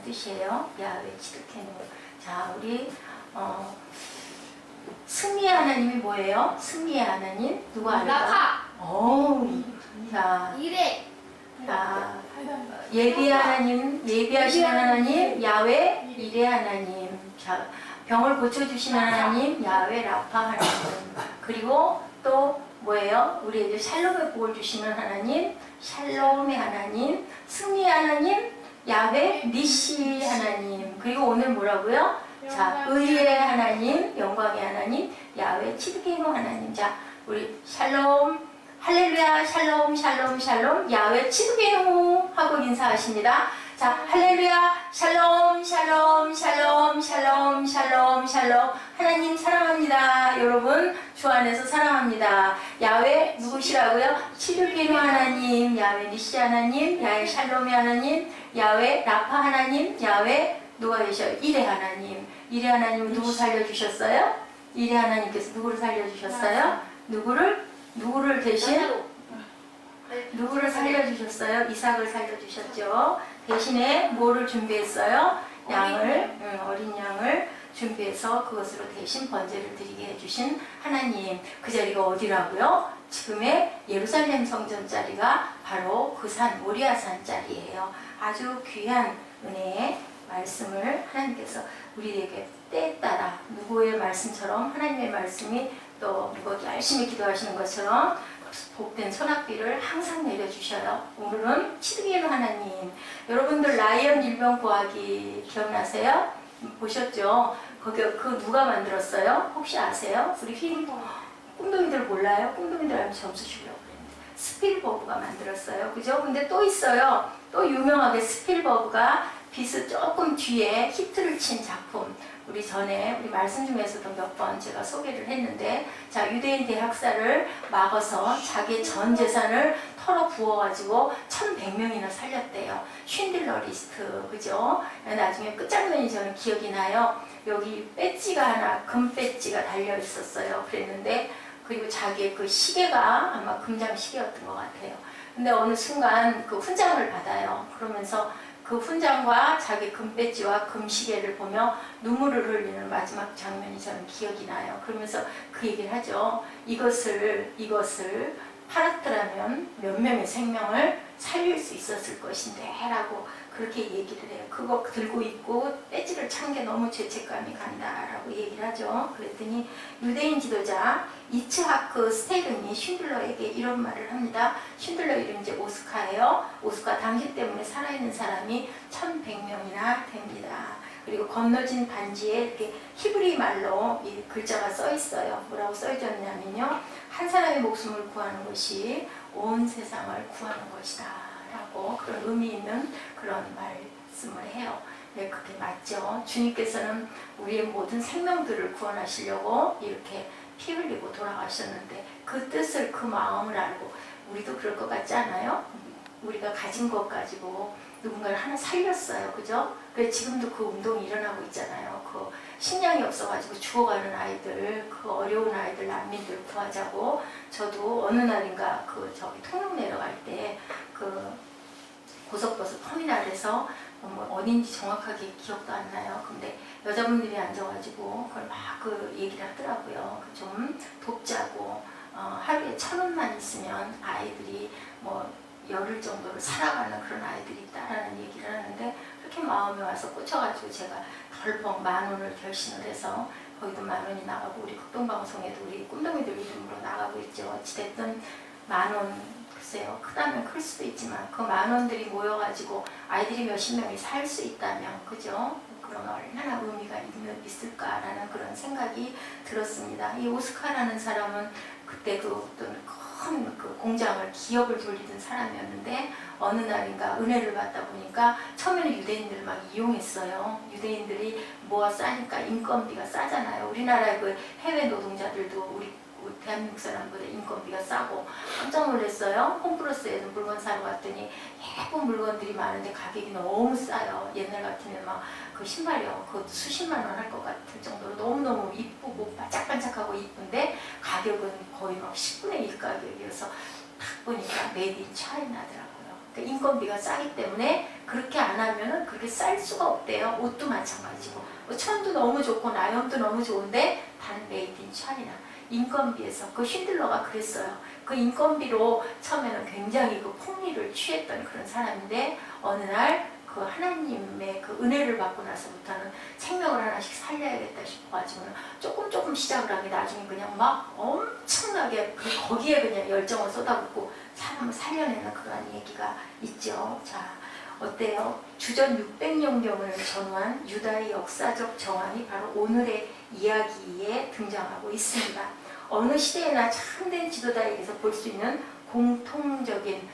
뜻이에요. 야훼 츠드케노. 자, 우리 승리의 하나님이 뭐예요? 승리의 하나님 누구 알까? 라파. 오, 자, 이레. 자, 예비 하나님, 예비하시는 하나님, 야훼 이레 하나님. 자, 병을 고쳐주시는 하나님, 야훼 라파 하나님. 그리고 또 뭐예요? 우리에게 샬롬의 복을 주시는 하나님, 샬롬의 하나님, 승리의 하나님, 야훼 니시 하나님. 그리고 오늘 뭐라고요? 자, 의의 하나님, 영광의 하나님, 야훼 츠드케노 하나님. 자, 우리 샬롬, 할렐루야, 샬롬, 샬롬, 샬롬, 야훼 츠드케노 하고 인사하십니다. 자, 할렐루야, 샬롬, 샬롬, 샬롬, 샬롬, 샬롬, 샬롬. 하나님 사랑합니다. 여러분, 주 안에서 사랑합니다. 야훼 누구시라고요? 츠드케노 하나님, 야훼 니시 하나님, 야훼 샬롬의 하나님, 야훼 라파 하나님, 야훼 누가 계셔요? 이레 하나님. 이레 하나님은 누구 살려주셨어요? 이레 하나님께서 누구를 살려주셨어요? 누구를 대신? 누구를 살려주셨어요? 이삭을 살려주셨죠. 대신에 뭐를 준비했어요? 양을, 어린 양을 준비해서 그것으로 대신 번제를 드리게 해주신 하나님. 그 자리가 어디라고요? 지금의 예루살렘 성전 자리가 바로 그 산, 모리아산 자리예요. 아주 귀한 은혜의 말씀을 하나님께서 우리에게 때에 따라 누구의 말씀처럼 하나님의 말씀이 또 누구 열심히 기도하시는 것처럼 복된 소낙비를 항상 내려주셔요. 오늘은 츠드케노 하나님. 여러분들 라이언 일병 구하기 기억나세요? 보셨죠? 거기 그 누가 만들었어요? 혹시 아세요? 우리 꿈동이들 몰라요? 꿈동이들 알면 점수 주려고 그랬는데 스필버그가 만들었어요. 그죠? 근데 또 있어요. 또 유명하게 스필버그가 빛을 조금 뒤에 히트를 친 작품. 우리 전에 우리 말씀 중에서도 몇 번 제가 소개를 했는데, 자, 유대인 대학살을 막아서 자기 전 재산을 털어 부어가지고 1100명이나 살렸대요. 쉰들러 리스트. 그죠? 나중에 끝장면이 저는 기억이 나요. 여기 배지가 하나, 금 배지가 달려 있었어요. 그랬는데, 그리고 자기의 그 시계가 아마 금장 시계였던 것 같아요. 근데 어느 순간 그 훈장을 받아요. 그러면서 그 훈장과 자기 금배지와 금시계를 보며 눈물을 흘리는 마지막 장면이 저는 기억이 나요. 그러면서 그 얘기를 하죠. 이것을 팔았더라면 몇 명의 생명을 살릴 수 있었을 것인데 라고 그렇게 얘기를 해요. 그거 들고 있고 배지를 찬 게 너무 죄책감이 간다라고 얘기를 하죠. 그랬더니 유대인 지도자 이츠하크 스테른이 쉰들러에게 이런 말을 합니다. 쉰들러 이름이 이제 오스카예요. 오스카 당신 때문에 살아있는 사람이 1100명이나 됩니다. 그리고 건너진 반지에 이렇게 히브리 말로 이 글자가 써 있어요. 뭐라고 써 있었냐면요. 한 사람의 목숨을 구하는 것이 온 세상을 구하는 것이다 라고 그런 의미 있는 그런 말씀을 해요. 네, 그게 맞죠. 주님께서는 우리의 모든 생명들을 구원하시려고 이렇게 피 흘리고 돌아가셨는데 그 뜻을, 그 마음을 알고 우리도 그럴 것 같지 않아요? 우리가 가진 것 가지고 누군가를 하나 살렸어요. 그죠? 그래서 지금도 그 운동이 일어나고 있잖아요. 그 식량이 없어가지고 죽어가는 아이들, 그 어려운 아이들, 난민들 구하자고. 저도 어느 날인가 저기 통영 내려갈 때 그 고속버스 터미널에서 어딘지 정확하게 기억도 안 나요. 근데 여자분들이 앉아가지고 그걸 막 그 얘기를 하더라고요. 좀 돕자고. 하루에 1000원만 있으면 아이들이 열흘 정도를 살아가는 그런 아이들이 있다라는 얘기를 하는데, 그렇게 마음에 와서 꽂혀가지고 제가 덜컥 10,000원을 결심을 해서 거기도 10,000원이 나가고 우리 극동방송에도 우리 꿈동이들 이름으로 나가고 있죠. 어찌됐든 10,000원, 글쎄요, 크다면 클 수도 있지만 그 10,000원들이 모여가지고 아이들이 몇십 명이 살 수 있다면, 그죠? 그러면 얼마나 의미가 있을까라는 그런 생각이 들었습니다. 이 오스카라는 사람은 그때 그 어떤 큰 그 공장을, 기업을 돌리던 사람이었는데 어느 날인가 은혜를 받다 보니까 처음에는 유대인들을 막 이용했어요. 유대인들이 뭐가 싸니까 인건비가 싸잖아요. 우리나라의 그 해외 노동자들도 우리 대한민국 사람보다 인건비가 싸고 깜짝 놀랐어요. 홈플러스에서 물건 사러 갔더니 예쁜 물건들이 많은데 가격이 너무 싸요. 옛날 같으면 막 그 신발이요, 그것도 수십만 원 할 것 같을 정도로 너무너무 이쁘고 반짝반짝하고 이쁜데 가격은 거의 막 10분의 1 가격이어서 딱 보니까 메이드 인 차이나더라고요. 그러니까 인건비가 싸기 때문에 그렇게 안 하면은 그렇게 쌀 수가 없대요. 옷도 마찬가지고. 천도 너무 좋고 라이온도 너무 좋은데 단 메이드 인 차이나. 인건비에서 그 쉰들러가 그랬어요. 그 인건비로 처음에는 굉장히 그 폭리를 취했던 그런 사람인데 어느 날 그 하나님의 그 은혜를 받고 나서부터는 생명을 하나씩 살려야겠다 싶어가지고는 조금 시작을 하게 나중에 그냥 막 엄청나게 거기에 그냥 열정을 쏟아붓고 사람을 살려내는 그런 얘기가 있죠. 자, 어때요? 주전 600년경을 전후한 유다의 역사적 정황이 바로 오늘의 이야기에 등장하고 있습니다. 어느 시대에나 참된 지도자에게서 볼 수 있는 공통적인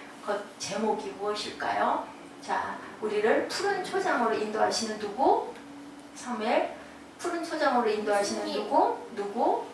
제목이 무엇일까요? 자, 우리를 푸른 초장으로 인도하시는 누구? 사무엘. 푸른 초장으로 인도하시는 누구?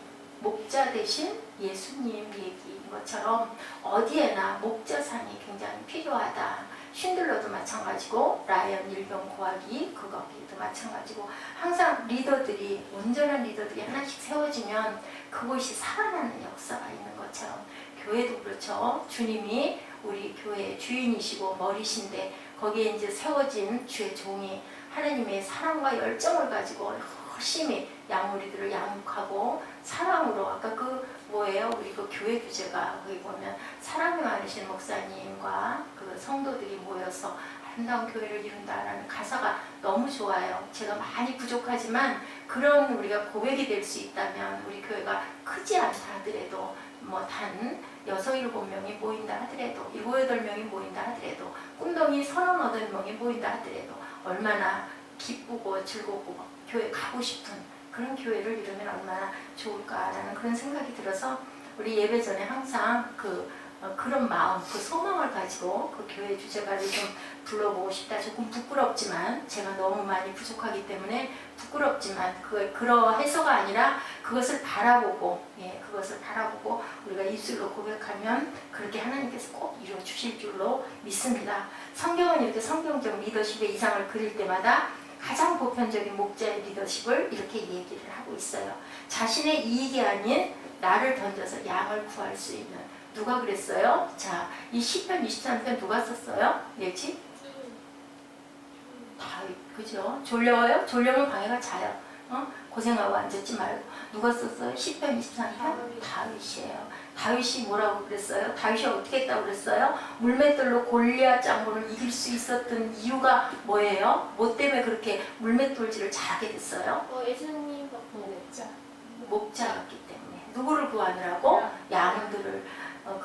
목자 대신 예수님 얘기인 것처럼 어디에나 목자상이 굉장히 필요하다. 쉰들러도 마찬가지고 라이언 일병 고아기 그거기도 마찬가지고 항상 리더들이 온전한 리더들이 하나씩 세워지면 그곳이 살아나는 역사가 있는 것처럼 교회도 그렇죠. 주님이 우리 교회의 주인이시고 머리신데 거기에 이제 세워진 주의 종이 하나님의 사랑과 열정을 가지고 열심히 양우리들을 양육하고 사랑으로 아까 그 뭐예요? 우리 그 교회 주제가 거기 보면 사랑이 많으신 목사님과 그 성도들이 모여서 아름다운 교회를 이룬다라는 가사가 너무 좋아요. 제가 많이 부족하지만 그런 우리가 고백이 될 수 있다면 우리 교회가 크지 않다 하더라도 뭐 단 6, 7명이 모인다 하더라도 7, 8명이 모인다 하더라도 꿈덩이 30~80명이 모인다 하더라도 얼마나 기쁘고 즐겁고 교회 가고 싶은 그런 교회를 이루면 얼마나 좋을까라는 그런 생각이 들어서 우리 예배 전에 항상 그런 마음, 그 소망을 가지고 그 교회 주제가를 좀 불러보고 싶다. 조금 부끄럽지만 제가 너무 많이 부족하기 때문에 부끄럽지만 그러해서가 아니라 그것을 바라보고 그것을 바라보고 우리가 입술로 고백하면 그렇게 하나님께서 꼭 이루어 주실 줄로 믿습니다. 성경은 이렇게 성경적 리더십의 이상을 그릴 때마다 가장 보편적인 목자의 리더십을 이렇게 얘기를 하고 있어요. 자신의 이익이 아닌 나를 던져서 양을 구할 수 있는 누가 그랬어요? 자, 이 시편 23편 누가 썼어요? 예지? 다윗, 그죠? 졸려워요? 졸려면 방해가 자요. 고생하고 앉았지 말고. 누가 썼어요? 시편 23편? 다윗이에요. 다윗이 뭐라고 그랬어요? 다윗이 어떻게 했다고 그랬어요? 물맷돌로 골리앗 장군을 이길 수 있었던 이유가 뭐예요? 뭐 때문에 그렇게 물맷돌질을 잘하게 됐어요? 예수님 목자였기 때문에. 누구를 구하느라고? 양들을.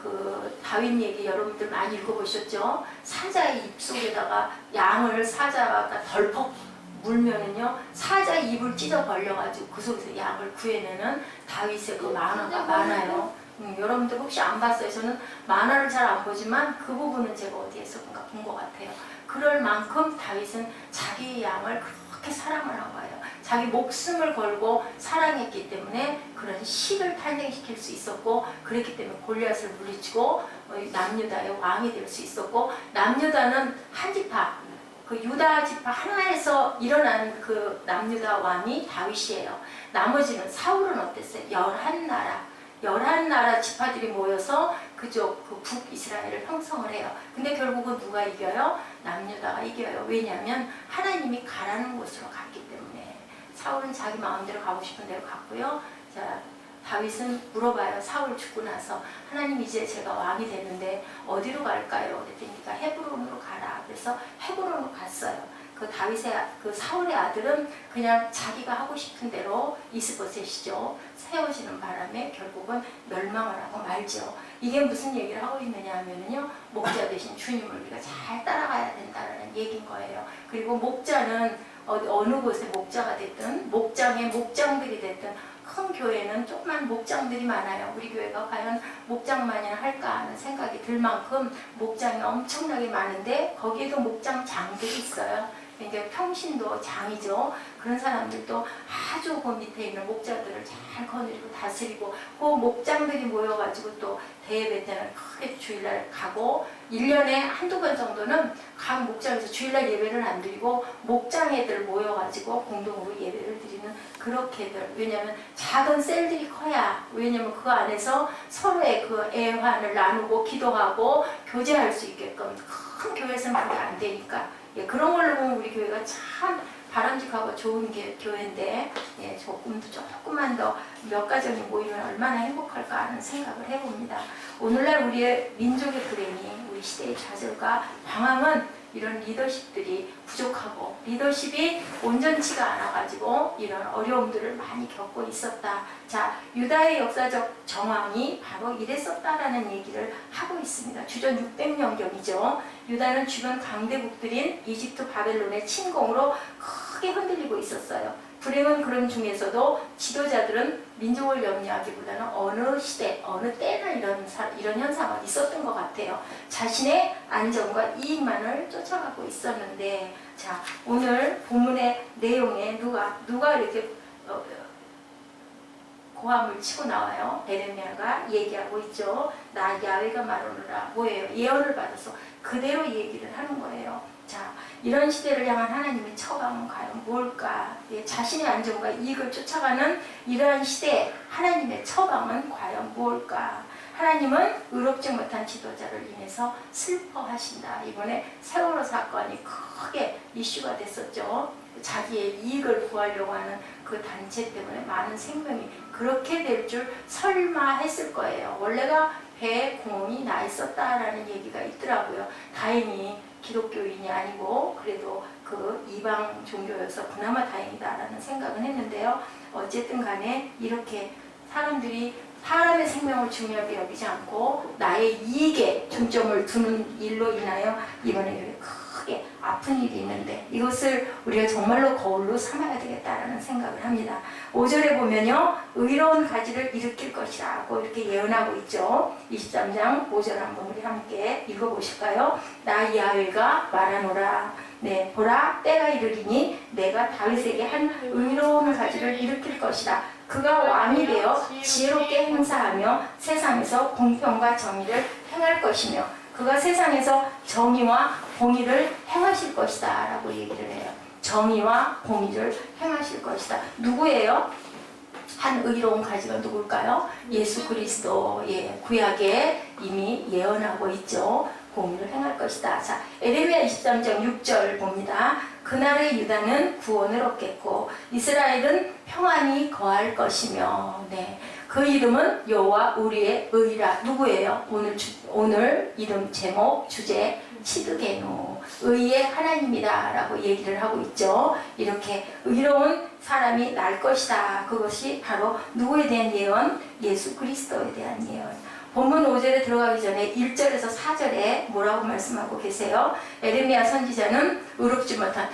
그 다윗 얘기 여러분들 많이 읽어보셨죠? 사자의 입 속에다가 양을 사자가 덜컥 물면은요 사자의 입을 찢어 벌려가지고 그 속에서 양을 구해내는 다윗의 그 만화가 많아요. 여러분들 혹시 안 봤어요? 저는 만화를 잘 안 보지만 그 부분은 제가 어디에서인가 본 것 같아요. 그럴 만큼 다윗은 자기의 양을 그렇게 사랑을 한 거예요. 자기 목숨을 걸고 사랑했기 때문에 그런 시를 탄생시킬 수 있었고 그랬기 때문에 골리앗을 물리치고 남유다의 왕이 될 수 있었고 남유다는 한 지파 그 유다 지파 하나에서 일어난 그 남유다 왕이 다윗이에요. 나머지는 사울은 어땠어요? 11나라 지파들이 모여서 그쪽 그 북이스라엘을 형성을 해요. 근데 결국은 누가 이겨요? 남유다가 이겨요. 왜냐하면 하나님이 가라는 곳으로 갔기 때문에. 사울은 자기 마음대로 가고 싶은 대로 갔고요. 자, 다윗은 물어봐요. 사울 죽고 나서 하나님 이제 제가 왕이 됐는데 어디로 갈까요? 그랬더니 네가 헤브론으로 가라. 그래서 헤브론으로 갔어요. 그 다윗의 그 사울의 아들은 그냥 자기가 하고 싶은 대로 이스보셋이죠. 세워지는 바람에 결국은 멸망을 하고 말죠. 이게 무슨 얘기를 하고 있느냐 하면요. 목자 대신 주님을 우리가 잘 따라가야 된다는 얘기인 거예요. 그리고 목자는 어느 곳에 목자가 됐든 목장의 목장들이 됐든 큰 교회는 조그만 목장들이 많아요. 우리 교회가 과연 목장만이나 할까 하는 생각이 들 만큼 목장이 엄청나게 많은데 거기에도 목장장들이 있어요. 그러니까 평신도 장이죠. 그런 사람들도 아주 그 밑에 있는 목자들을 잘 거느리고 다스리고 그 목장들이 모여가지고 또 대예배 때는 크게 주일날 가고 1년에 한두 번 정도는 각 목장에서 주일날 예배를 안 드리고 목장 애들 모여가지고 공동으로 예배를 드리는 그렇게들. 왜냐하면 작은 셀들이 커야 왜냐하면 그 안에서 서로의 그 애환을 나누고 기도하고 교제할 수 있게끔 큰 큰 교회에서는 그게 안 되니까 예, 그런 걸로 보면 우리 교회가 참 바람직하고 좋은 교회인데 예, 조금만 더 몇 가정이 모이면 얼마나 행복할까 하는 생각을 해봅니다. 오늘날 우리의 민족의 불행이 우리 시대의 좌절과 방황은 이런 리더십들이 부족하고 리더십이 온전치가 않아가지고 이런 어려움들을 많이 겪고 있었다. 자, 유다의 역사적 정황이 바로 이랬었다라는 얘기를 하고 있습니다. 주전 600년경이죠. 유다는 주변 강대국들인 이집트 바벨론의 침공으로 크게 흔들리고 있었어요. 불행은 그런 중에서도 지도자들은 민족을 염려하기보다는 어느 시대, 어느 때나 이런 현상은 있었던 것 같아요. 자신의 안전과 이익만을 쫓아가고 있었는데, 자, 오늘 본문의 내용에 누가 이렇게 고함을 치고 나와요. 에레미야가 얘기하고 있죠. 나 야훼가 말하노라. 뭐예요? 예언을 받아서 그대로 얘기를 하는 거예요. 자, 이런 시대를 향한 하나님의 처방은 과연 뭘까? 예, 자신의 안전과 이익을 쫓아가는 이러한 시대에 하나님의 처방은 과연 뭘까? 하나님은 의롭지 못한 지도자를 인해서 슬퍼하신다. 이번에 세월호 사건이 크게 이슈가 됐었죠. 자기의 이익을 구하려고 하는 그 단체 때문에 많은 생명이 그렇게 될 줄 설마 했을 거예요. 원래가 배에 구멍이 나 있었다라는 얘기가 있더라고요. 다행히 기독교인이 아니고 그래도 그 이방 종교여서 그나마 다행이다라는 생각은 했는데요. 어쨌든 간에 이렇게 사람의 생명을 중요하게 여기지 않고 나의 이익에 중점을 두는 일로 인하여 이번에 크게 아픈 일이 있는데 이것을 우리가 정말로 거울로 삼아야 되겠다라는 생각을 합니다. 5절에 보면요. 의로운 가지를 일으킬 것이라고 이렇게 예언하고 있죠. 23장 5절 한번 우리 함께 읽어보실까요? 나 야훼가 말하노라. 네, 보라 때가 이르리니 내가 다윗에게 한 의로운 가지를 일으킬 것이다. 그가 왕이 되어 지혜롭게 행사하며 세상에서 공평과 정의를 행할 것이며 그가 세상에서 정의와 공의를 행하실 것이다 라고 얘기를 해요. 정의와 공의를 행하실 것이다. 누구예요? 한 의로운 가지가 누굴까요? 예수 그리스도. 예, 구약에 이미 예언하고 있죠. 공의를 행할 것이다. 자, 에레미야 23장 6절 봅니다. 그날의 유다는 구원을 얻겠고 이스라엘은 평안히 거할 것이며, 네, 그 이름은 여호와 우리의 의라. 누구예요? 오늘 이름 제목 주제 치드게노, 의의 하나님이다 라고 얘기를 하고 있죠. 이렇게 의로운 사람이 날 것이다. 그것이 바로 누구에 대한 예언? 예수 그리스도에 대한 예언. 본문 5절에 들어가기 전에 1절에서 4절에 뭐라고 말씀하고 계세요? 에레미야 선지자는 의롭지 못한,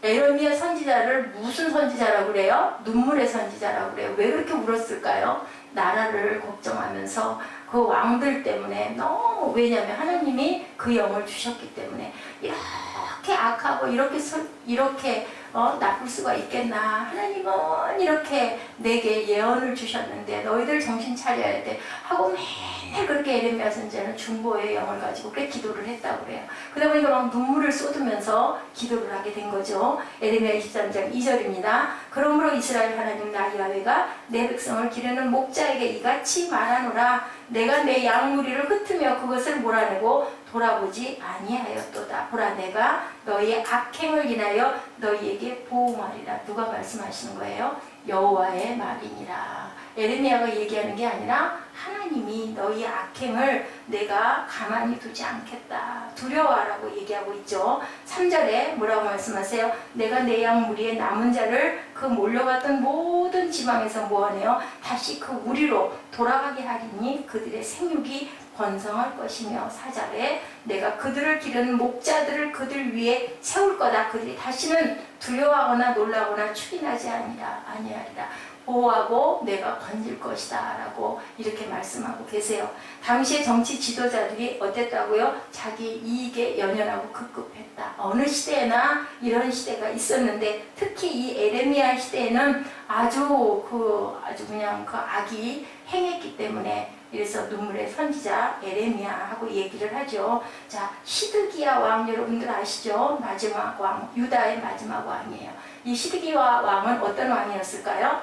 에레미야 선지자를 무슨 선지자라고 그래요? 눈물의 선지자라고 그래요. 왜 그렇게 울었을까요? 나라를 걱정하면서 그 왕들 때문에 너무, 왜냐하면 하나님이 그 영을 주셨기 때문에 이렇게 악하고 이렇게 나쁠 수가 있겠나. 하나님은 이렇게 내게 예언을 주셨는데 너희들 정신 차려야 돼 하고 맨날 그렇게 에레미야 선지자는 중보의 영을 가지고 그렇게 기도를 했다고 그래요. 그러다 보니까 막 눈물을 쏟으면서 기도를 하게 된 거죠. 에레미야 23장 2절입니다. 그러므로 이스라엘 하나님 나 야훼가 내 백성을 기르는 목자에게 이같이 말하노라. 내가 내 양무리를 흩으며 그것을 몰아내고 돌아보지 아니하였도다. 보라 내가 너희의 악행을 인하여 너희에게 보응하리라. 누가 말씀하시는 거예요? 여호와의 말이니라. 에레미야가 얘기하는 게 아니라 하나님이 너희 악행을 내가 가만히 두지 않겠다. 두려워하라고 얘기하고 있죠. 3절에 뭐라고 말씀하세요? 내가 내 양 무리의 남은 자를 그 몰려갔던 모든 지방에서 모아내어 다시 그 우리로 돌아가게 하리니 그들의 생육이 번성할 것이며 4절에 내가 그들을 기르는 목자들을 그들 위에 세울 거다. 그들이 다시는 두려워하거나 놀라거나 추긴하지 아니하리라. 보호하고 내가 건질 것이다 라고 이렇게 말씀하고 계세요. 당시의 정치 지도자들이 어땠다고요? 자기 이익에 연연하고 급급했다. 어느 시대에나 이런 시대가 있었는데 특히 이 에레미야 시대에는 아주 그냥 그 악이 행했기 때문에 그래서 눈물의 선지자 에레미야하고 얘기를 하죠. 자, 시드기야 왕 여러분들 아시죠? 마지막 왕, 유다의 마지막 왕이에요. 이 시드기야 왕은 어떤 왕이었을까요?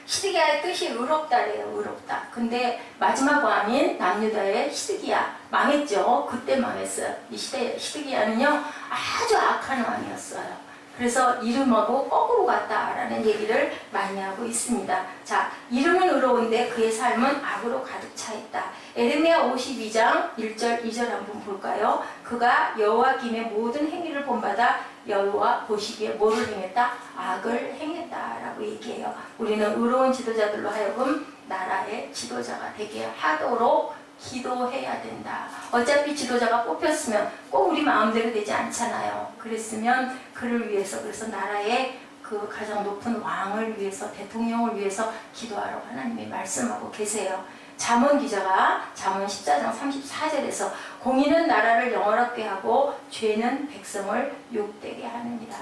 시드기야의 뜻이 의롭다래요. 의롭다. 근데 마지막 왕인 남유다의 시드기야 망했죠. 그때 망했어요. 이 시드기야는요 아주 악한 왕이었어요. 그래서 이름하고 거꾸로 갔다라는 얘기를 많이 하고 있습니다. 자, 이름은 의로운데 그의 삶은 악으로 가득 차 있다. 에레미야 52장 1절 2절 한번 볼까요? 그가 여호와김의 모든 행위를 본받아 여호와 보시기에 뭐를 행했다? 악을 행했다라고 얘기해요. 우리는 의로운 지도자들로 하여금 나라의 지도자가 되게 하도록 기도해야 된다. 어차피 지도자가 뽑혔으면 꼭 우리 마음대로 되지 않잖아요. 그랬으면 그를 위해서, 그래서 나라의 그 가장 높은 왕을 위해서, 대통령을 위해서 기도하라고 하나님이 말씀하고 계세요. 잠언 기자가 잠언 14장 34절에서 공의는 나라를 영원하게 하고 죄는 백성을 욕되게 하느니라.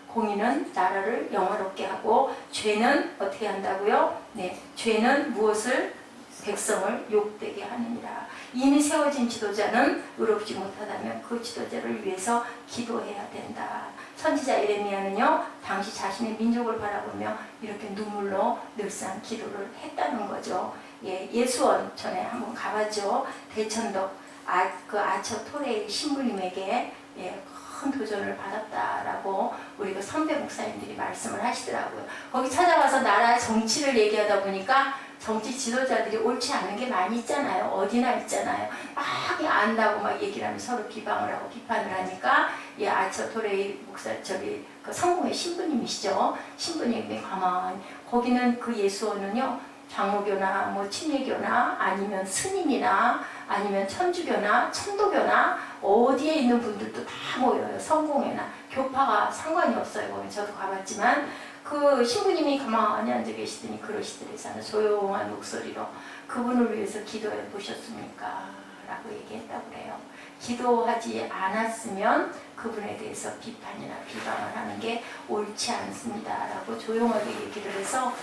공의는 나라를 영원롭게 하고 죄는 어떻게 한다고요? 네, 죄는 무엇을? 백성을 욕되게 하느니라. 이미 세워진 지도자는 의롭지 못하다면 그 지도자를 위해서 기도해야 된다. 선지자 에레미야는요 당시 자신의 민족을 바라보며 이렇게 눈물로 늘상 기도를 했다는 거죠. 예수원 전에 한번 가봤죠. 대천덕 아처 토레이 신부님에게 큰 도전을 받았다라고 우리 그 선배 목사님들이 말씀을 하시더라고요. 거기 찾아가서 나라 정치를 얘기하다 보니까 정치 지도자들이 옳지 않은 게 많이 있잖아요. 어디나 있잖아요. 막 안다고 막 얘기를 하면 서로 비방을 하고 비판을 하니까 아처 토레이 목사 그 성공의 신부님이시죠. 신부님이 가만히 거기는 그 예수원은요 장로교나 뭐 침례교나 아니면 스님이나 아니면 천주교나 천도교나 어디에 있는 분들도 다 모여요. 성공회나 교파가 상관이 없어요. 거기 저도 가봤지만 그 신부님이 가만히 앉아 계시더니 그러시더래잖아요. 조용한 목소리로 그분을 위해서 기도해 보셨습니까? 라고 얘기했다고 그래요. 기도하지 않았으면 그분에 대해서 비판이나 비방을 하는 게 옳지 않습니다. 라고 조용하게 얘기를 해서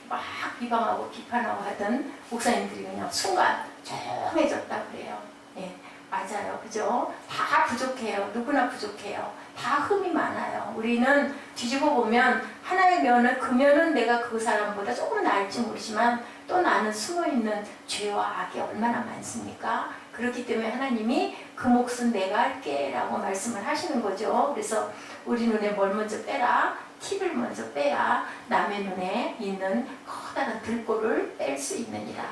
막 비방하고 비판하고 하던 목사님들이 그냥 순간 조용해졌다고 그래요. 예, 맞아요. 그죠? 다 부족해요. 누구나 부족해요. 다 흠이 많아요. 우리는 뒤집어 보면 하나의 면은 그 면은 내가 그 사람보다 조금 나을지 모르지만 또 나는 숨어있는 죄와 악이 얼마나 많습니까? 그렇기 때문에 하나님이 그 몫은 내가 할게 라고 말씀을 하시는 거죠. 그래서 우리 눈에 뭘 먼저 빼라? 티를 먼저 빼야 남의 눈에 있는 커다란 들보를 뺄 수 있느니라.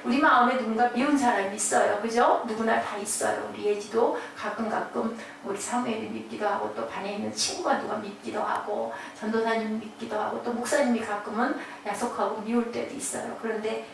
우리 마음에 누군가 미운 사람이 있어요. 그죠? 누구나 다 있어요. 우리 예지도 가끔 우리 사무엘이 믿기도 하고 또 반에 있는 친구가 누가 믿기도 하고 전도사님 믿기도 하고 또 목사님이 가끔은 야속하고 미울 때도 있어요. 그런데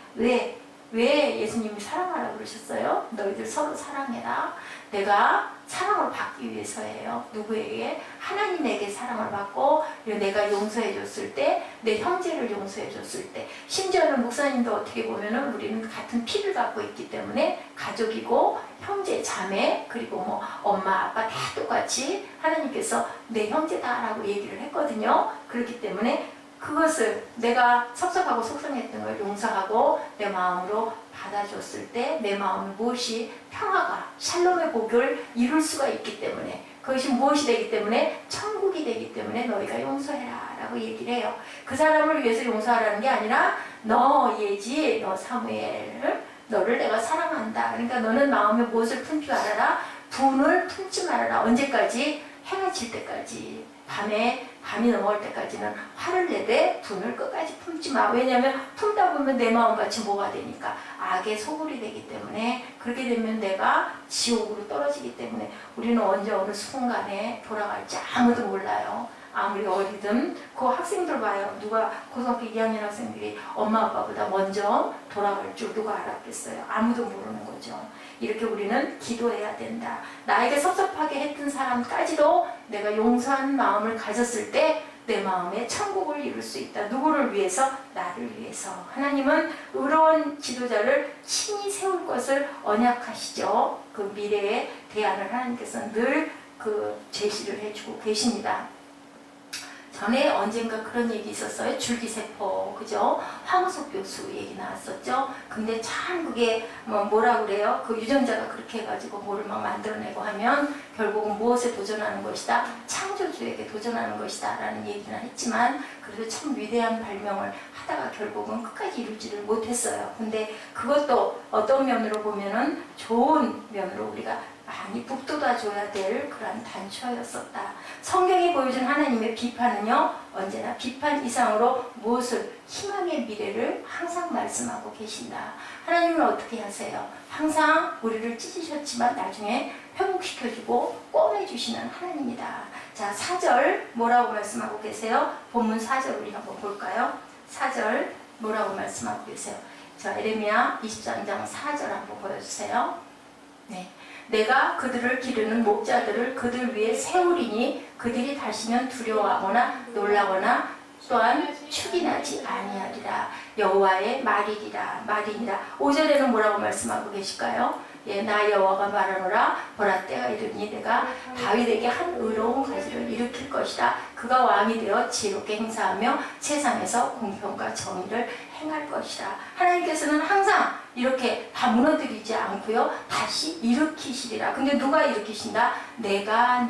왜 예수님이 사랑하라고 그러셨어요? 너희들 서로 사랑해라. 내가 사랑을 받기 위해서예요. 누구에게? 하나님에게 사랑을 받고 내가 용서해 줬을 때, 내 형제를 용서해 줬을 때, 심지어는 목사님도 어떻게 보면은 우리는 같은 피를 갖고 있기 때문에 가족이고 형제, 자매, 그리고 뭐 엄마, 아빠 다 똑같이 하나님께서 내 형제다라고 얘기를 했거든요. 그렇기 때문에 그것을 내가 섭섭하고 속상했던 걸 용서하고 내 마음으로 받아줬을 때 내 마음에 무엇이 평화가 샬롬의 복을 이룰 수가 있기 때문에 그것이 무엇이 되기 때문에 천국이 되기 때문에 너희가 용서해라 라고 얘기를 해요. 그 사람을 위해서 용서하라는 게 아니라 너 예지, 너 사무엘, 너를 내가 사랑한다. 그러니까 너는 마음에 무엇을 품지 말아라. 분을 품지 말아라. 언제까지? 해가 질 때까지. 밤이 넘어갈 때까지는 화를 내되 분을 끝까지 품지 마. 왜냐하면 품다 보면 내 마음같이 뭐가 되니까 악의 소굴이 되기 때문에 그렇게 되면 내가 지옥으로 떨어지기 때문에 우리는 언제 어느 순간에 돌아갈지 아무도 몰라요. 아무리 어리든 그 학생들 봐요. 누가 고등학교 2학년 학생들이 엄마 아빠보다 먼저 돌아갈 줄 누가 알았겠어요. 아무도 모르는 거죠. 이렇게 우리는 기도해야 된다. 나에게 섭섭하게 했던 사람까지도 내가 용서하는 마음을 가졌을 때 내 마음에 천국을 이룰 수 있다. 누구를 위해서? 나를 위해서. 하나님은 의로운 지도자를 친히 세울 것을 언약하시죠. 그 미래의 대안을 하나님께서 늘 그 제시를 해주고 계십니다. 전에 언젠가 그런 얘기 있었어요. 줄기세포, 그죠? 황소 교수 얘기 나왔었죠. 근데 참 그게 뭐라 그래요? 그 유전자가 그렇게 해가지고 뭐를 막 만들어내고 하면 결국은 무엇에 도전하는 것이다? 창조주에게 도전하는 것이다 라는 얘기는 했지만 그래도 참 위대한 발명을 하다가 결국은 끝까지 이루지를 못했어요. 근데 그것도 어떤 면으로 보면은 좋은 면으로 우리가 많이 북돋아줘야 될 그런 단초였었다. 성경이 보여준 하나님의 비판은요, 언제나 비판 이상으로 무엇을, 희망의 미래를 항상 말씀하고 계신다. 하나님은 어떻게 하세요? 항상 우리를 찢으셨지만 나중에 회복시켜주고 꺼내주시는 하나님이다. 자, 4절 뭐라고 말씀하고 계세요? 본문 4절 우리 한번 볼까요? 4절 뭐라고 말씀하고 계세요? 자, 에레미야 23장 4절 한번 보여주세요. 네. 내가 그들을 기르는 목자들을 그들 위에 세우리니 그들이 다시는 두려워하거나 놀라거나 또한 축이 나지 아니하리라. 여호와의 말이니라. 5절에는 뭐라고 말씀하고 계실까요? 예, 나 여호와가 말하노라. 보라, 때가 이르니 내가 다윗에게 한 의로운 가지를 일으킬 것이다. 그가 왕이 되어 지혜롭게 행사하며 세상에서 공평과 정의를 행할 것이다. 하나님께서는 항상 이렇게 다 무너뜨리지 않고요, 다시 일으키시리라. 근데 누가 일으키신다? 내가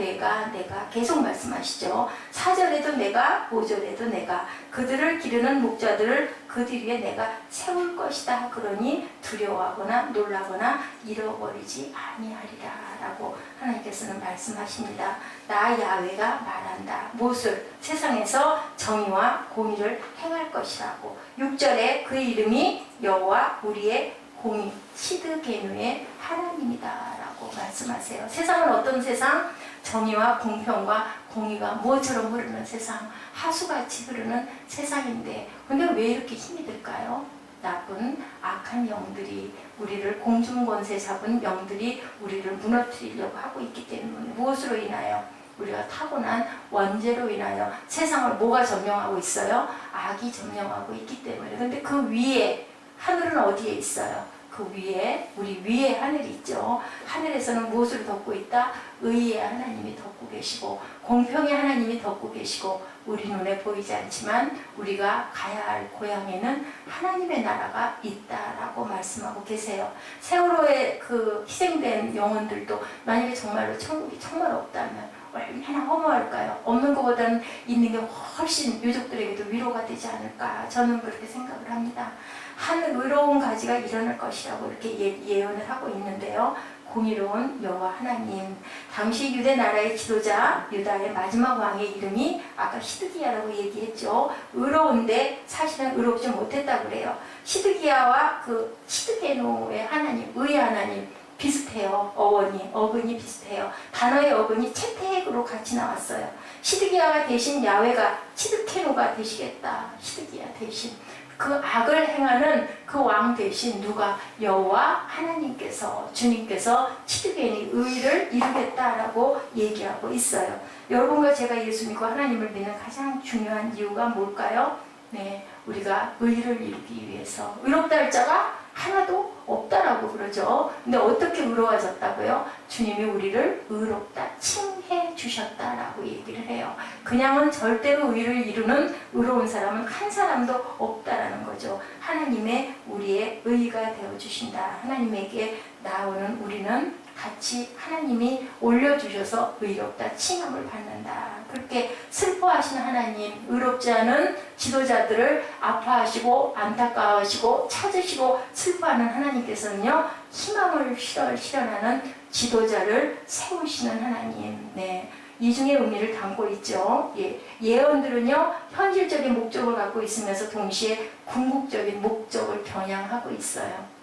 계속 말씀하시죠. 4절에도 내가, 5절에도 내가, 그들을 기르는 목자들을 그들 위에 내가 세울 것이다. 그러니 두려워하거나 놀라거나 잃어버리지 아니하리라 라고 하나님께서는 말씀하십니다. 나 야훼가 말한다. 무엇을? 세상에서 정의와 공의를 행할 것이라고. 6절에 그 이름이 여호와 우리의 공의, 시드게누의 하나님이다 라고 말씀하세요. 세상은 어떤 세상? 정의와 공평과 공의가 무엇처럼 흐르는 세상, 하수같이 흐르는 세상인데, 근데 왜 이렇게 힘이 들까요? 나쁜 악한 영들이, 우리를 공중권세 잡은 영들이 우리를 무너뜨리려고 하고 있기 때문에. 무엇으로 인하여? 우리가 타고난 원죄로 인하여 세상을 뭐가 점령하고 있어요? 악이 점령하고 있기 때문에. 근데 그 위에, 하늘은 어디에 있어요? 그 위에, 우리 위에 하늘이 있죠. 하늘에서는 무엇을 덮고 있다? 의의 하나님이 덮고 계시고 공평의 하나님이 덮고 계시고, 우리 눈에 보이지 않지만 우리가 가야 할 고향에는 하나님의 나라가 있다라고 말씀하고 계세요. 세월호에 그 희생된 영혼들도 만약에 정말로 천국이 정말 없다면 얼마나 허무할까요? 없는 것보다는 있는 게 훨씬 유족들에게도 위로가 되지 않을까, 저는 그렇게 생각을 합니다. 한 의로운 가지가 일어날 것이라고 이렇게 예언을 하고 있는데요. 공의로운 여호와 하나님, 당시 유대 나라의 지도자, 유다의 마지막 왕의 이름이 아까 시드기야라고 얘기했죠. 의로운데 사실은 의롭지 못했다고 그래요. 시드기야와 그 시드게노의 하나님, 의의 하나님 비슷해요. 어근이 비슷해요. 단어의 어근이 채택으로 같이 나왔어요. 시드기야가 대신 야훼가 시드케노가 되시겠다. 시드기야 대신. 그 악을 행하는 그 왕 대신 누가? 여호와 하나님께서, 주님께서 시드게니 의를 이루겠다라고 얘기하고 있어요. 여러분과 제가 예수 믿고 하나님을 믿는 가장 중요한 이유가 뭘까요? 네, 우리가 의를 이루기 위해서. 의롭다 할 자가 하나도 없다라고 그러죠. 근데 어떻게 의로워졌다고요? 주님이 우리를 의롭다 칭해 주셨다라고 얘기를 해요. 그냥은 절대로 의를 이루는 의로운 사람은 한 사람도 없다라는 거죠. 하나님의 우리의 의가 되어 주신다. 하나님에게 나오는 우리는 같이 하나님이 올려주셔서 의롭다 칭함을 받는다. 그렇게 슬퍼하시는 하나님, 의롭지 않은 지도자들을 아파하시고 안타까워하시고 찾으시고 슬퍼하는 하나님께서는요, 희망을 실현하는 지도자를 세우시는 하나님. 네, 이중의 의미를 담고 있죠. 예언들은요, 현실적인 목적을 갖고 있으면서 동시에 궁극적인 목적을 겨냥하고 있어요.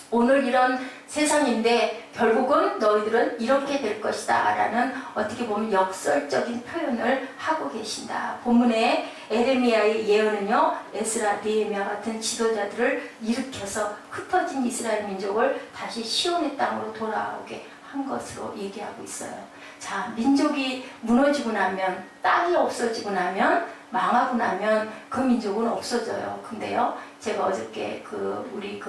오늘 이런 세상인데 결국은 너희들은 이렇게 될 것이다 라는, 어떻게 보면 역설적인 표현을 하고 계신다. 본문에 에레미야의 예언은요, 에스라, 느헤미야 같은 지도자들을 일으켜서 흩어진 이스라엘 민족을 다시 시온의 땅으로 돌아오게 한 것으로 얘기하고 있어요. 자, 민족이 무너지고 나면, 땅이 없어지고 나면, 망하고 나면 그 민족은 없어져요. 근데요, 제가 어저께 우리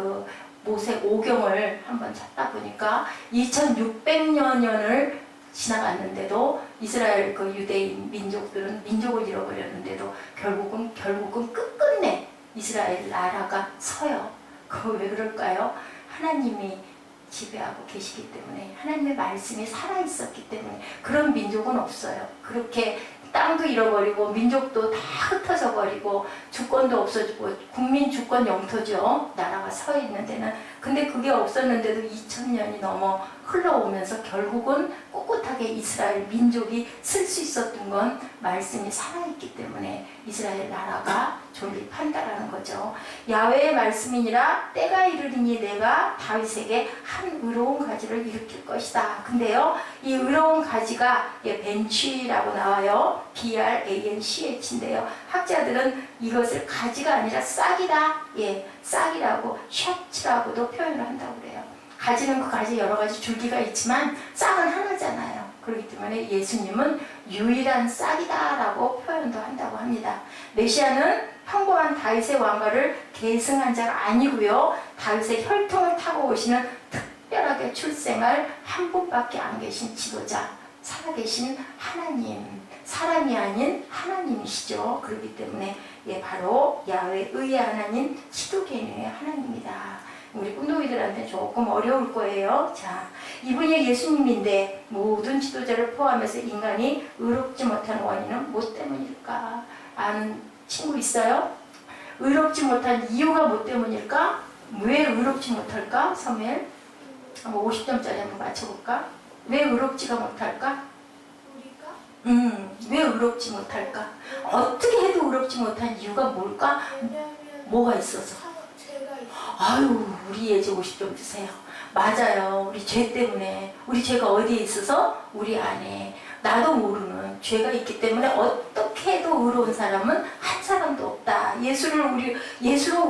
모세 오경을 한번 찾다 보니까 2600여 년을 지나갔는데도 이스라엘 그 유대인 민족들은 민족을 잃어버렸는데도 결국은 끝끝내 이스라엘 나라가 서요. 그거 왜 그럴까요? 하나님이 지배하고 계시기 때문에, 하나님의 말씀이 살아있었기 때문에. 그런 민족은 없어요. 그렇게 땅도 잃어버리고 민족도 다 흩어져 버리고 주권도 없어지고, 국민 주권 영토죠, 나라가 서 있는 데는. 근데 그게 없었는데도 2000년이 넘어 흘러오면서 결국은 꿋꿋하게 이스라엘 민족이 쓸 수 있었던 건 말씀이 살아있기 때문에 이스라엘 나라가 존립한다라는 거죠. 야훼의 말씀이니라 때가 이르리니 내가 다윗에게 한 의로운 가지를 일으킬 것이다. 근데요, 이 의로운 가지가 벤치라고 나와요. BRANCH인데요. 학자들은 이것을 가지가 아니라 싹이다. 싹이라고, 셔츠라고도 표현을 한다고 그래요. 가지는 그 가지 여러 가지 줄기가 있지만 싹은 하나잖아요. 그렇기 때문에 예수님은 유일한 싹이다라고 표현도 한다고 합니다. 메시아는 평범한 다윗의 왕가를 계승한 자가 아니고요, 다윗의 혈통을 타고 오시는 특별하게 출생할 한 분밖에 안 계신 지도자, 살아계신 하나님, 사람이 아닌 하나님이시죠. 그렇기 때문에 바로 야훼의 하나님, 지도계의 하나님입니다. 우리 꿈동이들한테 조금 어려울 거예요. 자, 이분이 예수님인데 모든 지도자를 포함해서 인간이 의롭지 못한 원인은 뭐 때문일까? 아는 친구 있어요? 의롭지 못한 이유가 뭐 때문일까? 왜 의롭지 못할까? 사무엘 50점짜리 한번 맞춰볼까? 왜 의롭지가 못할까? 왜 의롭지 못할까? 어떻게 해도 의롭지 못한 이유가 뭘까? 뭐가 있어서? 아유, 우리 예지 50점 주세요. 맞아요. 우리 죄 때문에. 우리 죄가 어디에 있어서? 우리 안에. 나도 모르는 죄가 있기 때문에 어떻게 해도 의로운 사람은 한 사람도 없다. 예수로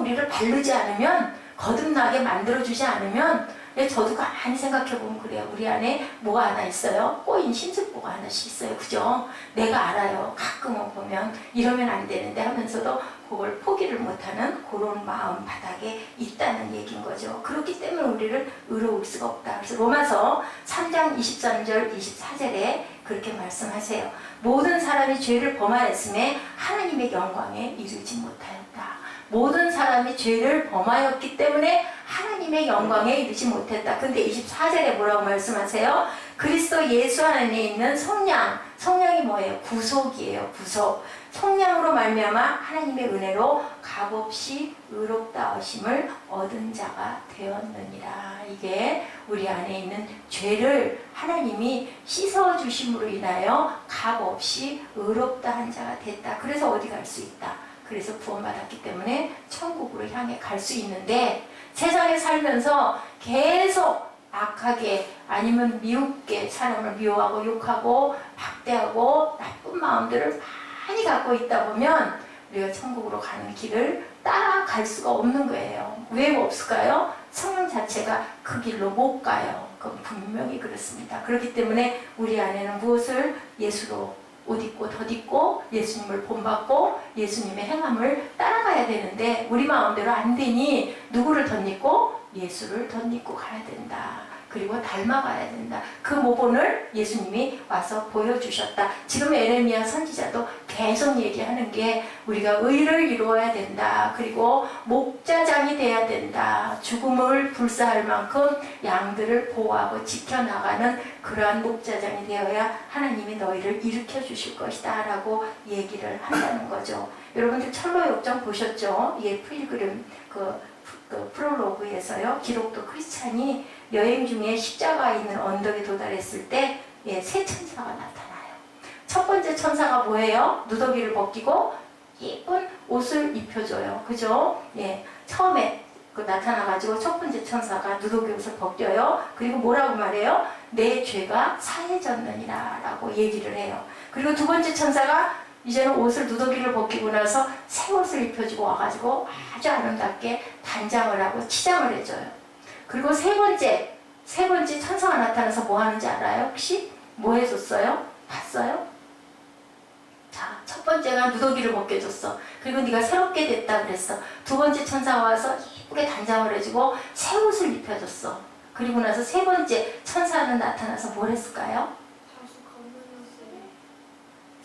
우리를 바르지 않으면, 거듭나게 만들어주지 않으면, 저도 가만히 생각해보면 그래요. 우리 안에 뭐가 하나 있어요? 꼬인 심술보가 하나씩 있어요. 그죠? 내가 알아요. 가끔은 보면 이러면 안 되는데 하면서도 그걸 포기를 못하는 그런 마음 바닥에 있다는 얘기인 거죠. 그렇기 때문에 우리를 의로울 수가 없다. 그래서 로마서 3장 23절 24절에 그렇게 말씀하세요. 모든 사람이 죄를 범하였음에 하나님의 영광에 이르지 못하였다. 모든 사람이 죄를 범하였기 때문에 하나님의 영광에 이르지 못했다. 근데 24절에 뭐라고 말씀하세요? 그리스도 예수 안에 있는 성량이 뭐예요? 구속이에요. 구속. 성량으로 말미암아 하나님의 은혜로 값없이 의롭다 하심을 얻은 자가 되었느니라. 이게 우리 안에 있는 죄를 하나님이 씻어주심으로 인하여 값없이 의롭다 한 자가 됐다. 그래서 어디 갈 수 있다. 그래서 구원받았기 때문에 천국으로 향해 갈 수 있는데, 세상에 살면서 계속 악하게 아니면 미웃게 사람을 미워하고 욕하고 박대하고 나쁜 마음들을 많이 갖고 있다 보면 우리가 천국으로 가는 길을 따라갈 수가 없는 거예요. 왜 없을까요? 성령 자체가 그 길로 못 가요. 그건 분명히 그렇습니다. 그렇기 때문에 우리 안에는 무엇을? 예수로 옷 입고 덧 입고 예수님을 본받고 예수님의 행함을 따라가야 되는데 우리 마음대로 안 되니 누구를 덧입고? 예수를 덧입고 가야 된다. 그리고 닮아가야 된다. 그 모본을 예수님이 와서 보여주셨다. 지금 에레미야 선지자도 계속 얘기하는 게 우리가 의를 이루어야 된다. 그리고 목자장이 돼야 된다. 죽음을 불사할 만큼 양들을 보호하고 지켜나가는 그러한 목자장이 되어야 하나님이 너희를 일으켜 주실 것이다 라고 얘기를 한다는 거죠. 여러분들 철로역정 보셨죠? 필그림 그 프롤로그에서요, 기록도 크리스찬이 여행 중에 십자가 있는 언덕에 도달했을 때 세 천사가 나타나요. 첫 번째 천사가 뭐예요? 누더기를 벗기고 예쁜 옷을 입혀줘요. 그죠? 처음에 나타나가지고 첫 번째 천사가 누더기 옷을 벗겨요. 그리고 뭐라고 말해요? 내 죄가 사해졌느니라 라고 얘기를 해요. 그리고 두 번째 천사가 이제는 옷을 누더기를 벗기고 나서 새 옷을 입혀주고 와가지고 아주 아름답게 단장을 하고 치장을 해줘요. 그리고 세 번째 천사가 나타나서 뭐 하는지 알아요? 혹시? 뭐 해줬어요? 봤어요? 자, 첫 번째가 누더기를 벗겨줬어. 그리고 네가 새롭게 됐다 그랬어. 두 번째 천사가 와서 예쁘게 단장을 해주고 새 옷을 입혀줬어. 그리고 나서 세 번째 천사는 나타나서 뭘 했을까요?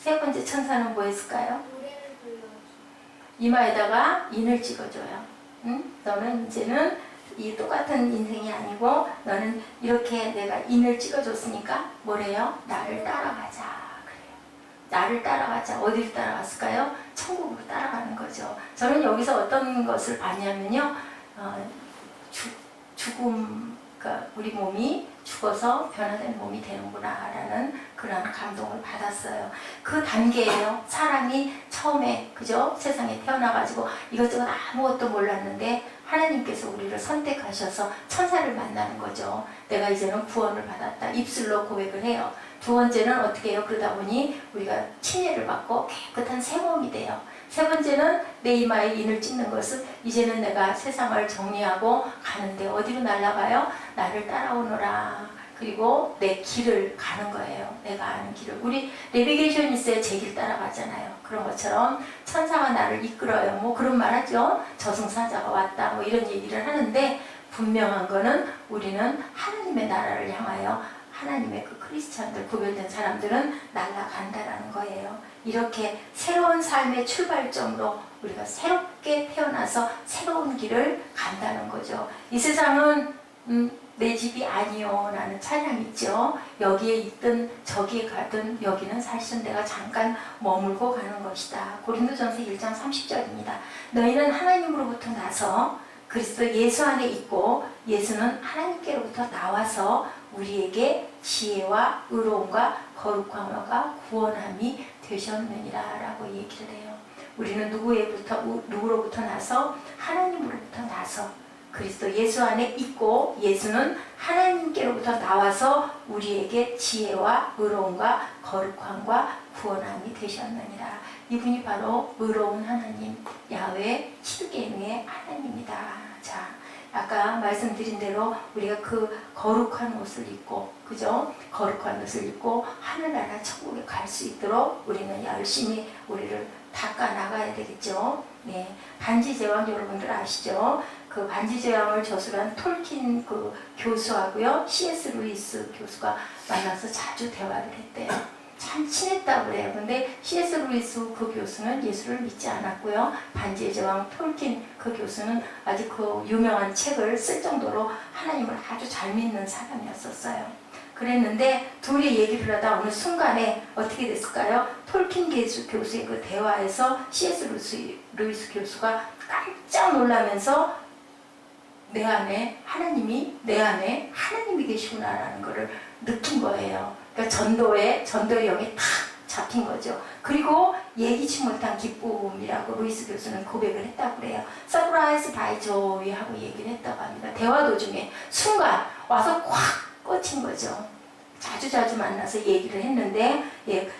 세 번째 천사는 뭐 했을까요? 노래를 불러줘. 이마에다가 인을 찍어줘요. 응? 너는 이제는 이 똑같은 인생이 아니고 너는 이렇게 내가 인을 찍어줬으니까 뭐래요? 나를 따라가자. 그래요. 나를 따라가자. 어디를 따라갔을까요? 천국으로 따라가는 거죠. 저는 여기서 어떤 것을 봤냐면요. 죽음, 그러니까 우리 몸이 죽어서 변화된 몸이 되는구나 라는 그런 감동을 받았어요. 그 단계예요. 사람이 처음에 그죠? 세상에 태어나가지고 이것저것 아무것도 몰랐는데 하나님께서 우리를 선택하셔서 천사를 만나는 거죠. 내가 이제는 구원을 받았다. 입술로 고백을 해요. 두 번째는 어떻게 해요? 그러다 보니 우리가 침례를 받고 깨끗한 새 몸이 돼요. 세 번째는 내 이마에 인을 찍는 것은 이제는 내가 세상을 정리하고 가는데 어디로 날아가요? 나를 따라오너라. 그리고 내 길을 가는 거예요. 내가 아는 길을. 우리 내비게이션이스에 제 길 따라가잖아요. 그런 것처럼 천사가 나를 이끌어요. 뭐 그런 말 하죠. 저승사자가 왔다. 뭐 이런 얘기를 하는데 분명한 거는 우리는 하나님의 나라를 향하여 하나님의 그 크리스찬들, 구별된 사람들은 날아간다라는 거예요. 이렇게 새로운 삶의 출발점으로 우리가 새롭게 태어나서 새로운 길을 간다는 거죠. 이 세상은 내 집이 아니요 라는 찬양이 있죠. 여기에 있든 저기에 가든 여기는 사실은 내가 잠깐 머물고 가는 것이다. 고린도전서 1장 30절입니다. 너희는 하나님으로부터 나서 그리스도 예수 안에 있고 예수는 하나님께로부터 나와서 우리에게 지혜와 의로움과 거룩함과 구원함이 되셨느니라 라고 얘기를 해요. 우리는 누구로부터 나서 하나님으로부터 나서 그리스도 예수 안에 있고 예수는 하나님께로부터 나와서 우리에게 지혜와 의로움과 거룩함과 구원함이 되셨느니라. 이분이 바로 의로운 하나님 야훼 치드게누의 하나님이다. 자, 아까 말씀드린 대로 우리가 그 거룩한 옷을 입고 그죠? 거룩한 옷을 입고 하늘나라 천국에 갈 수 있도록 우리는 열심히 우리를 닦아 나가야 되겠죠. 네, 반지 제왕 여러분들 아시죠? 그 반지 제왕을 저술한 톨킨 그 교수하고요, C.S. 루이스 교수가 만나서 자주 대화를 했대요. 참 친했다고 그래요. 근데 C.S. 루이스 그 교수는 예수를 믿지 않았고요. 반지의 제왕 톨킨 그 교수는 아주 그 유명한 책을 쓸 정도로 하나님을 아주 잘 믿는 사람이었었어요. 그랬는데 둘이 얘기를 하다 어느 순간에 어떻게 됐을까요? 톨킨 교수의 그 대화에서 C.S. 루이스 교수가 깜짝 놀라면서 내 안에 하나님이 계시구나라는 것을 느낀 거예요. 그러니까 전도의 영이 탁 잡힌 거죠. 그리고 예기치 못한 기쁨이라고 루이스 교수는 고백을 했다고 그래요. 서프라이즈 바이 조이 하고 얘기를 했다고 합니다. 대화 도중에 순간 와서 콱 꽂힌 거죠. 자주 만나서 얘기를 했는데,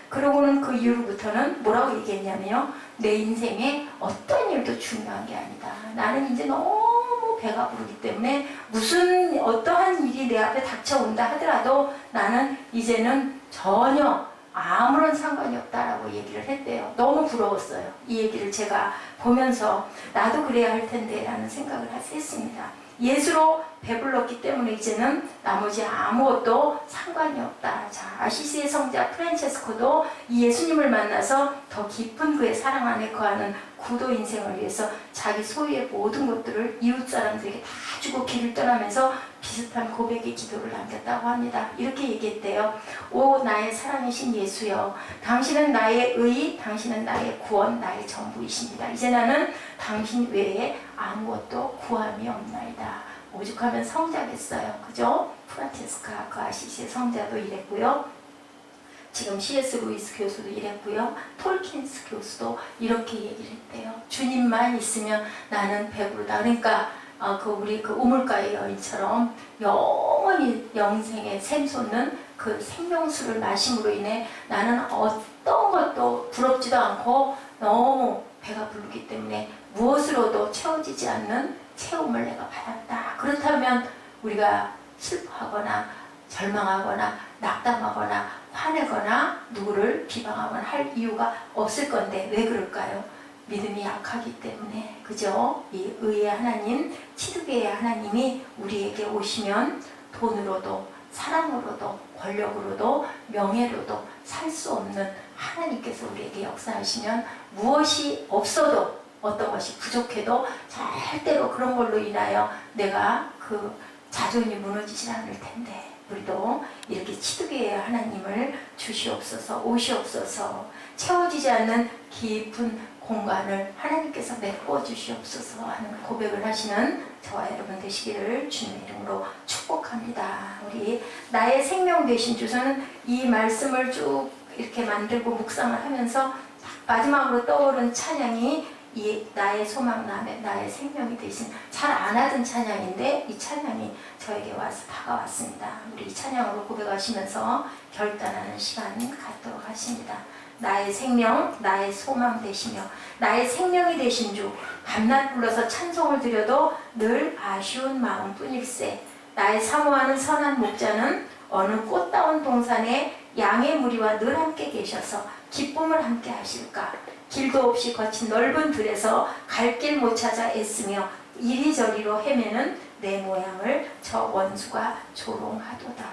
그러고는 그 이후로부터는 뭐라고 얘기했냐면요. 내 인생에 어떤 일도 중요한 게 아니다. 나는 이제 너무 배가 부르기 때문에 무슨 어떠한 일이 내 앞에 닥쳐온다 하더라도 나는 이제는 전혀 아무런 상관이 없다라고 얘기를 했대요. 너무 부러웠어요. 이 얘기를 제가 보면서 나도 그래야 할 텐데 라는 생각을 했습니다. 예수로 배불렀기 때문에 이제는 나머지 아무것도 상관이 없다. 자, 아시시의 성자 프란체스코도 이 예수님을 만나서 더 깊은 그의 사랑 안에 거하는 구도 인생을 위해서 자기 소유의 모든 것들을 이웃 사람들에게 다 주고 길을 떠나면서 비슷한 고백의 기도를 남겼다고 합니다. 이렇게 얘기했대요. 오 나의 사랑이신 예수여, 당신은 나의 의, 당신은 나의 구원, 나의 전부이십니다. 이제 나는 당신 외에 아무것도 구함이 없나이다. 오죽하면 성자겠어요. 그죠? 프란체스카 그 아시시의 성자도 이랬고요. 지금 C.S. 루이스 교수도 이랬고요. 톨킨스 교수도 이렇게 얘기를 했대요. 주님만 있으면 나는 배부르다. 그러니까 우리 그 우물가의 여인처럼 영원히 영생에 샘솟는 그 생명수를 마심으로 인해 나는 어떤 것도 부럽지도 않고 너무 배가 부르기 때문에 무엇으로도 채워지지 않는 체험을 내가 받았다. 그렇다면 우리가 슬퍼하거나 절망하거나 낙담하거나 화내거나 누구를 비방하거나 할 이유가 없을 건데 왜 그럴까요? 믿음이 약하기 때문에. 그죠? 이 의의 하나님, 치드게의 하나님이 우리에게 오시면 돈으로도 사랑으로도 권력으로도 명예로도 살 수 없는 하나님께서 우리에게 역사하시면 무엇이 없어도 어떤 것이 부족해도 절대로 그런 걸로 인하여 내가 그 자존이 무너지지 않을 텐데 우리도 이렇게 치드게의 하나님을 주시옵소서, 오시옵소서, 채워지지 않는 깊은 공간을 하나님께서 메꿔주시옵소서 하는 고백을 하시는 저와 여러분 되시기를 주님의 이름으로 축복합니다. 우리 나의 생명 되신 주, 저는 이 말씀을 쭉 이렇게 만들고 묵상을 하면서 마지막으로 떠오른 찬양이 이 나의 소망, 나의 생명이 되신, 잘 안 하던 찬양인데 이 찬양이 저에게 와서 다가왔습니다. 우리 이 찬양으로 고백하시면서 결단하는 시간 갖도록 하십니다. 나의 생명, 나의 소망 되시며 나의 생명이 되신 주, 밤낮 불러서 찬송을 드려도 늘 아쉬운 마음뿐일세. 나의 사모하는 선한 목자는 어느 꽃다운 동산에 양의 무리와 늘 함께 계셔서 기쁨을 함께 하실까. 길도 없이 거친 넓은 들에서 갈 길 못 찾아 애쓰며 이리저리로 헤매는 내 모양을 저 원수가 조롱하도다.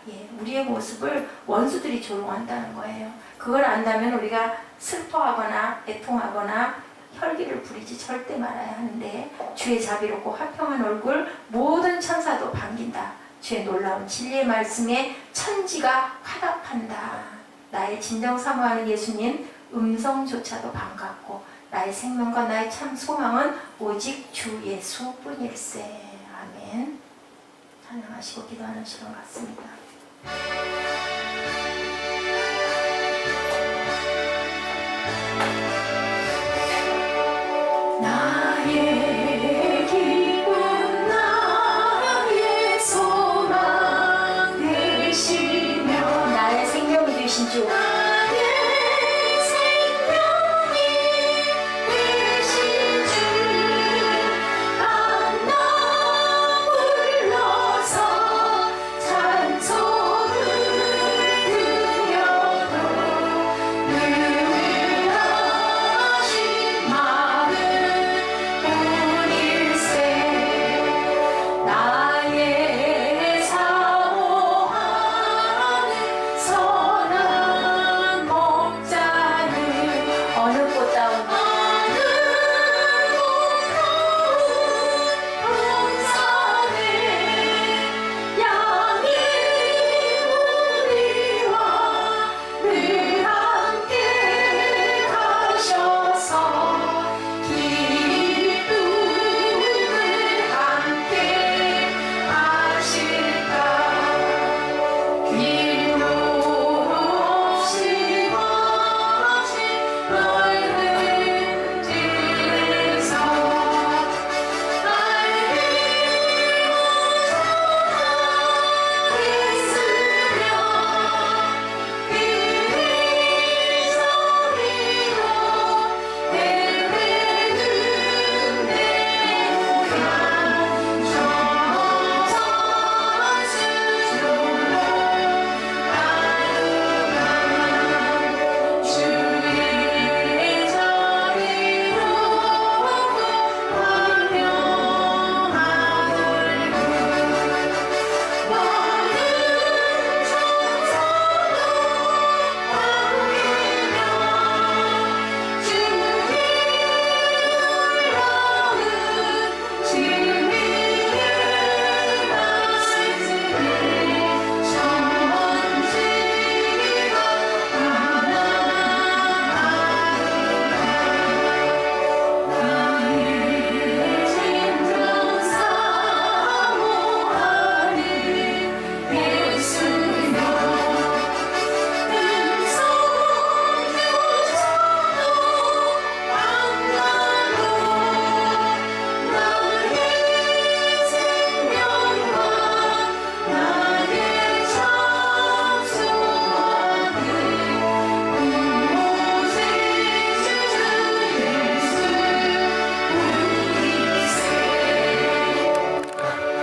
예, 우리의 모습을 원수들이 조롱한다는 거예요. 그걸 안다면 우리가 슬퍼하거나 애통하거나 혈기를 부리지 절대 말아야 하는데, 주의 자비롭고 화평한 얼굴 모든 천사도 반긴다. 주의 놀라운 진리의 말씀에 천지가 화답한다. 나의 진정 사모하는 예수님 음성조차도 반갑고 나의 생명과 나의 참 소망은 오직 주 예수뿐일세. 아멘. 찬양하시고 기도하는 시간 같습니다.